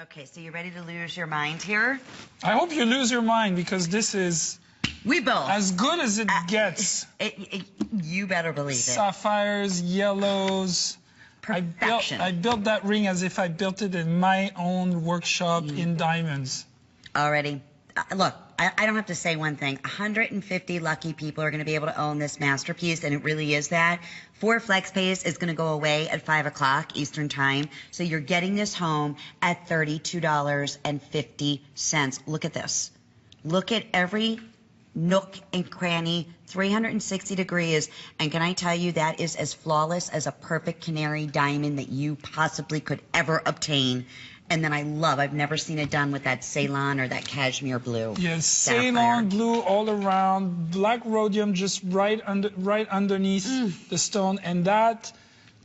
Okay, so you ready to lose your mind here? I hope you lose your mind because this is as good as it gets. You better believe it. Sapphires, yellows. Perfection. I built that ring as if I built it in my own workshop in diamonds. Already. Look, I don't have to say one thing. 150 lucky people are going to be able to own this masterpiece, and it really is that. 4 FlexPays is going to go away at 5 o'clock Eastern Time, so you're getting this home at $32.50. Look at this. Look at every nook and cranny, 360 degrees, and can I tell you that is as flawless as a perfect canary diamond that you possibly could ever obtain. And then I've never seen it done with that Ceylon or that cashmere blue. Yes, Ceylon blue all around, black rhodium just right underneath the stone, and that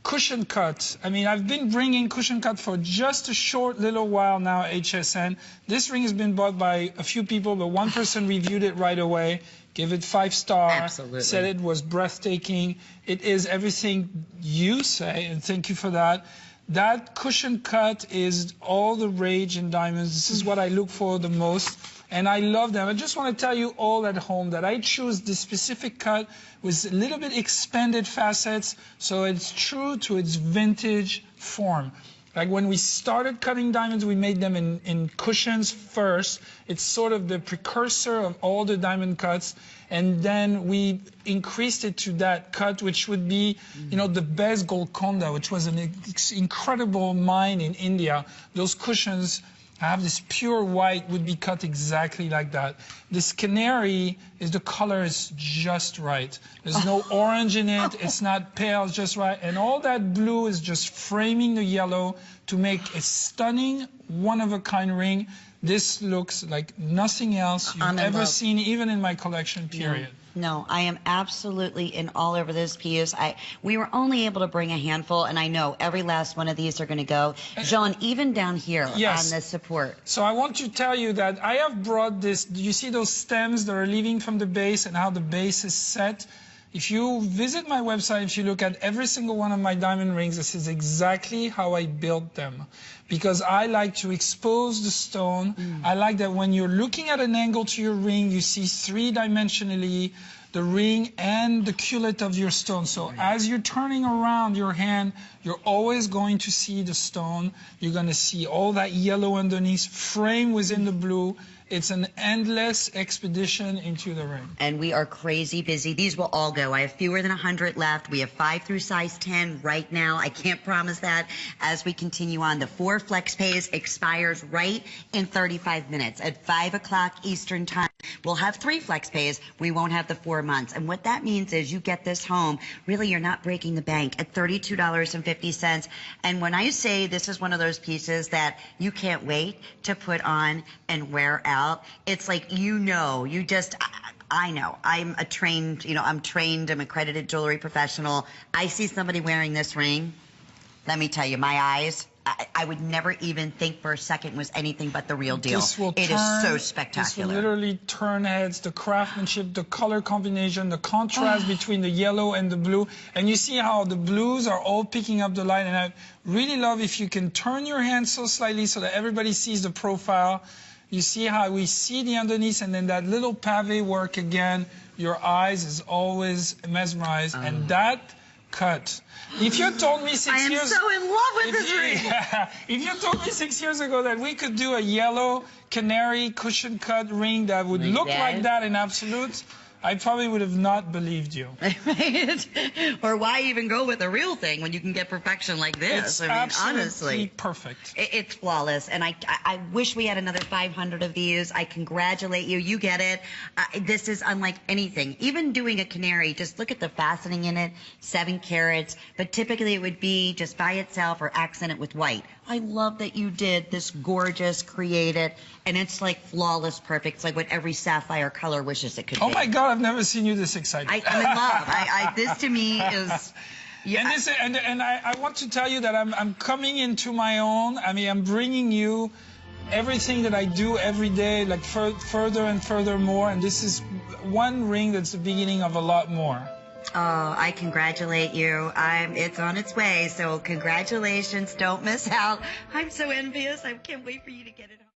cushion cut. I mean, I've been bringing cushion cut for just a short little while now at HSN. This ring has been bought by a few people, but one person reviewed it right away, gave it 5 stars, Absolutely. Said it was breathtaking. It is everything you say, and thank you for that. That cushion cut is all the rage in diamonds. This is what I look for the most, and I love them. I just want to tell you all at home that I choose this specific cut with a little bit expanded facets, so it's true to its vintage form. Like when we started cutting diamonds, we made them in cushions first. It's sort of the precursor of all the diamond cuts. And then we increased it to that cut, which would be, you know, the best Golconda, which was an incredible mine in India. Those cushions have this pure white, would be cut exactly like that. This Canary the color is just right. There's no orange in it. It's not pale, it's just right. And all that blue is just framing the yellow to make a stunning, one-of-a-kind ring. This looks like nothing else you've ever seen, even in my collection, period. No, I am absolutely in all over this piece. We were only able to bring a handful, and I know every last one of these are going to go. Jean, even down here on the support. So I want to tell you that I have brought this. Do you see those stems that are leaving from the base and how the base is set? If you visit my website, if you look at every single one of my diamond rings, this is exactly how I built them. Because I like to expose the stone. I like that when you're looking at an angle to your ring, you see 3-dimensionally the ring and the cullet of your stone. So as you're turning around your hand, you're always going to see the stone. You're going to see all that yellow underneath, framed within the blue. It's an endless expedition into the ring. And we are crazy busy. These will all go. I have fewer than 100 left. We have 5 through size 10 right now. I can't promise that as we continue on. The 4 FlexPays expires right in 35 minutes at 5 o'clock Eastern Time. We'll have 3 FlexPays. We won't have the 4 months. And what that means is you get this home. Really, you're not breaking the bank at $32.50. And when I say this is one of those pieces that you can't wait to put on and wear out, it's like, you know, I know. I'm trained, I'm accredited jewelry professional. I see somebody wearing this ring. Let me tell you, my eyes, I would never even think for a second was anything but the real deal. It is so spectacular. This will literally turn heads, the craftsmanship, the color combination, the contrast between the yellow and the blue. And you see how the blues are all picking up the light. And I really love if you can turn your hand so slightly so that everybody sees the profile. You see how we see the underneath, and then that little pavé work again. Your eyes is always mesmerized, and that cut. If you told me 6 years, I am so in love with this ring. If you told me 6 years ago that we could do a yellow canary cushion cut ring that would look like that in absolute, I probably would have not believed you. Right? Or why even go with a real thing when you can get perfection like this? It's absolutely perfect. It's flawless. And I wish we had another 500 of these. I congratulate you. You get it. This is unlike anything. Even doing a canary, just look at the faceting in it, 7 carats. But typically it would be just by itself or accent it with white. I love that you did this gorgeous, created, and it's like flawless perfect. It's like what every sapphire color wishes it could be. Oh my God, I've never seen you this excited. I'm in love. This to me is... Yeah. And I want to tell you that I'm coming into my own. I mean, I'm bringing you everything that I do every day, like further and further more. And this is one ring that's the beginning of a lot more. Oh, I congratulate you. It's on its way, so congratulations. Don't miss out. I'm so envious. I can't wait for you to get it home.